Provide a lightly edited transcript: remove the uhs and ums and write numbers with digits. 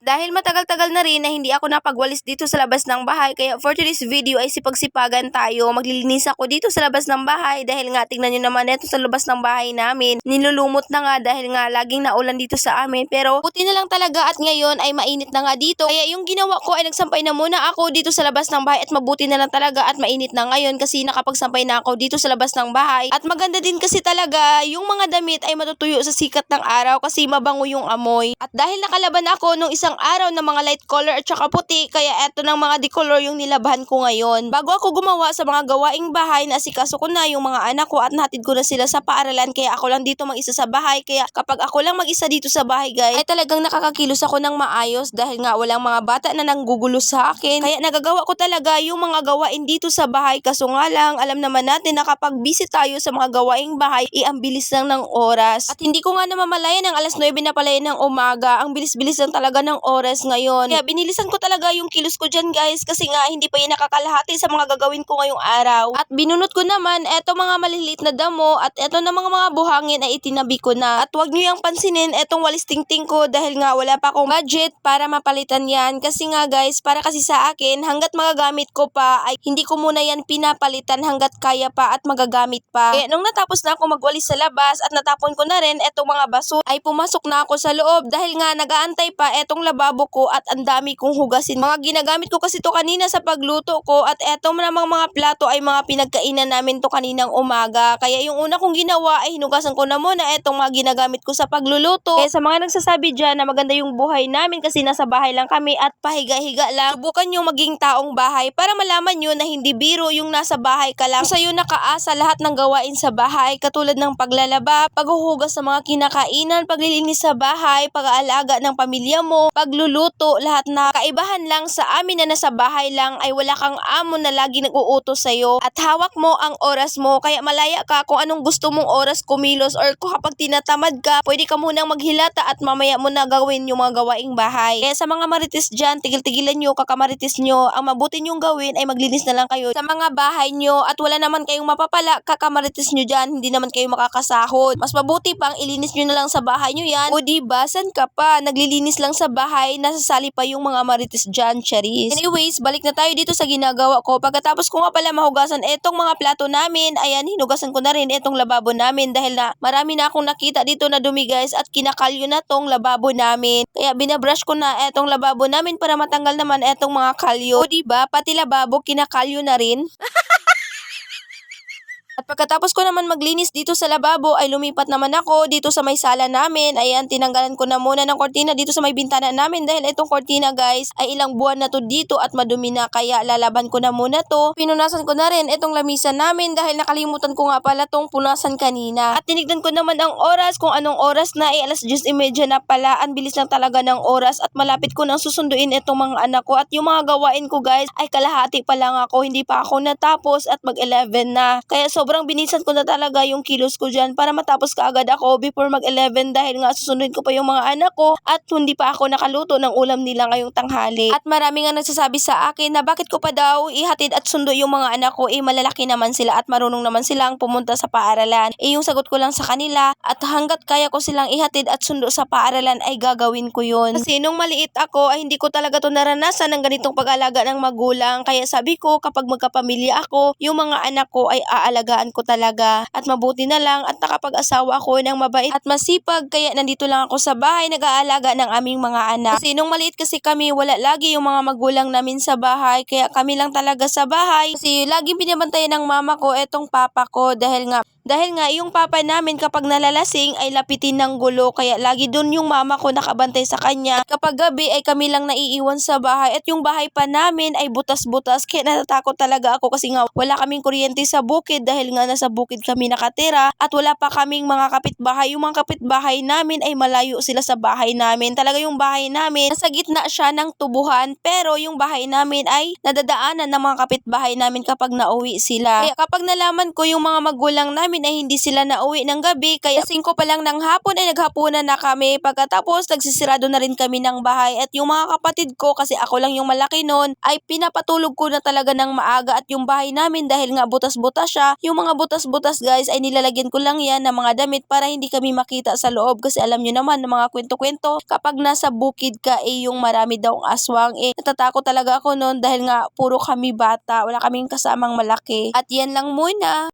Dahil matagal-tagal na rin na hindi ako napagwalis dito sa labas ng bahay, kaya for today's video ay sipagsipagan tayo. Maglilinis ako dito sa labas ng bahay dahil nga tingnan nyo naman ito sa labas ng bahay namin. Nilulumot na nga dahil nga laging naulan dito sa amin, pero buti na lang talaga at ngayon ay mainit na nga dito. Kaya yung ginawa ko ay nagsampay na muna ako dito sa labas ng bahay at mabuti na lang talaga at mainit na ngayon kasi nakapagsampay na ako dito sa labas ng bahay. At maganda din kasi talaga yung mga damit ay matutuyo sa sikat ng araw kasi mabango yung amoy. At dahil nakalaban ako nung isang araw ng mga light color at saka puti, kaya eto ng mga decolor yung nilabahan ko ngayon. Bago ako gumawa sa mga gawaing bahay, naasikaso ko na yung mga anak ko at nahatid ko na sila sa paaralan, kaya ako lang dito mag-isa sa bahay. Kaya kapag ako lang mag-isa dito sa bahay guys, ay talagang nakakakilos ako ng maayos dahil nga walang mga bata na nanggugulo sa akin. Kaya nagagawa ko talaga yung mga gawain dito sa bahay, kaso nga lang alam naman natin na kapag busy tayo sa mga gawaing bahay, ang bilis lang ng oras. At hindi ko nga namamalayan ng alas 9 na pala ng umaga, ang bilis-bilis lang talaga ng oras ngayon. Kaya binilisan ko talaga yung kilos ko dyan guys kasi nga hindi pa yan nakakalahati sa mga gagawin ko ngayong araw. At binunot ko naman eto mga maliliit na damo at eto na mga buhangin ay itinabi ko na. At wag nyo yung pansinin etong walis tingting ko dahil nga wala pa akong budget para mapalitan yan. Kasi nga guys, para kasi sa akin hanggat magagamit ko pa ay hindi ko muna yan pinapalitan hanggat kaya pa at magagamit pa. Kaya nung natapos na ako magwalis sa labas at natapon ko na rin etong mga basura ay pumasok na ako sa loob dahil nga nagaantay pa etong lababo ko at ang dami kong hugasin. Mga ginagamit ko kasi to kanina sa pagluto ko at etong namang mga plato ay mga pinagkainan namin to kaninang umaga. Kaya yung una kong ginawa ay hinugasan ko na muna etong mga ginagamit ko sa pagluluto. Kaya sa mga nagsasabi dyan na maganda yung buhay namin kasi nasa bahay lang kami at pahiga-higa lang, subukan nyo maging taong bahay para malaman nyo na hindi biro yung nasa bahay ka lang. Sa'yo nakaasa lahat ng gawain sa bahay katulad ng paglalaba, paghuhugas sa mga kinakainan, paglilinis sa bahay, pag-aalaga ng pamilya mo, pagluluto, lahat na kaibahan lang sa amin na nasa bahay lang ay wala kang amo na lagi nag-uutos sa'yo at hawak mo ang oras mo, kaya malaya ka kung anong gusto mong oras kumilos or kung kapag tinatamad ka, pwede ka munang maghilata at mamaya mo na gawin yung mga gawaing bahay. Kaya sa mga marites dyan, tigil-tigilan nyo, kakamarites nyo, ang mabuti nyong gawin ay maglinis na lang kayo sa mga bahay nyo at wala naman kayong mapapala, kakamarites nyo dyan, hindi naman kayo makakasahod. Mas mabuti pang ilinis nyo na lang sa bahay nyo yan. O diba, san ka pa? Naglilinis lang sa bahay, nasasali pa yung mga marites dyan, Charis. Anyways, balik na tayo dito sa ginagawa ko. Pagkatapos ko nga pala mahugasan etong mga plato namin, ayan, hinugasan ko na rin etong lababo namin dahil na marami na akong nakita dito na dumi guys at kinakalyo na tong lababo namin. Kaya binabrush ko na etong lababo namin para matanggal naman etong mga kalyo. O diba, pati lababo kinakalyo na rin. At pagkatapos ko naman maglinis dito sa lababo ay lumipat naman ako dito sa may sala namin. Ayan, tinanggalan ko na muna ng kortina dito sa may bintana namin dahil itong kortina guys ay ilang buwan na to dito at madumi na, kaya lalaban ko na muna to. Pinunasan ko na rin itong lamisa namin dahil nakalimutan ko nga pala tong punasan kanina. At tinignan ko naman ang oras, kung anong oras na ay alas 10:30 na pala. Ang bilis lang talaga ng oras at malapit ko nang susunduin itong mga anak ko at yung mga gawain ko guys ay kalahati pa lang ako, hindi pa ako natapos at mag-11 na. Kaya sobrang binisan ko na talaga yung kilos ko dyan para matapos kaagad ako before mag-11 dahil nga susunod ko pa yung mga anak ko at hindi pa ako nakaluto ng ulam nila ngayong tanghali. At marami nga nagsasabi sa akin na bakit ko pa daw ihatid at sundo yung mga anak ko, malalaki naman sila at marunong naman silang pumunta sa paaralan. Yung sagot ko lang sa kanila at hanggat kaya ko silang ihatid at sundo sa paaralan ay gagawin ko yun. Kasi nung maliit ako ay hindi ko talaga to naranasan ng ganitong pag-alaga ng magulang, kaya sabi ko kapag magkapamilya ako, yung mga anak ko ay aalagaan ko talaga. At mabuti na lang at nakapag-asawa ako ng mabait at masipag, kaya nandito lang ako sa bahay nag-aalaga ng aming mga anak. Kasi nung maliit kasi kami, wala lagi yung mga magulang namin sa bahay, kaya kami lang talaga sa bahay. Kasi laging binabantayan ng mama ko etong papa ko dahil nga yung papa namin kapag nalalasing ay lapitin ng gulo, kaya lagi dun yung mama ko nakabantay sa kanya. Kapag gabi ay kami lang naiiwan sa bahay at yung bahay pa namin ay butas-butas, kaya natatakot talaga ako kasi nga wala kaming kuryente sa bukid dahil nga nasa bukid kami nakatira at wala pa kaming mga kapitbahay. Yung mga kapitbahay namin ay malayo sila sa bahay namin. Talaga yung bahay namin nasa gitna siya ng tubuhan, pero yung bahay namin ay nadadaanan ng mga kapitbahay namin kapag nauwi sila. Kaya kapag nalaman ko yung mga magulang namin namin ay hindi sila nauwi ng gabi kaya 5 pa lang ng hapon ay naghapunan na kami. Pagkatapos nagsisirado na rin kami ng bahay at yung mga kapatid ko kasi ako lang yung malaki noon ay pinapatulog ko na talaga ng maaga at yung bahay namin dahil nga butas-butas siya. Yung mga butas-butas guys ay nilalagyan ko lang yan ng mga damit para hindi kami makita sa loob kasi alam nyo naman ng mga kwento-kwento kapag nasa bukid ka yung marami daw ang aswang. Natatakot talaga ako noon dahil nga puro kami bata, wala kaming kasamang malaki. At yan lang muna.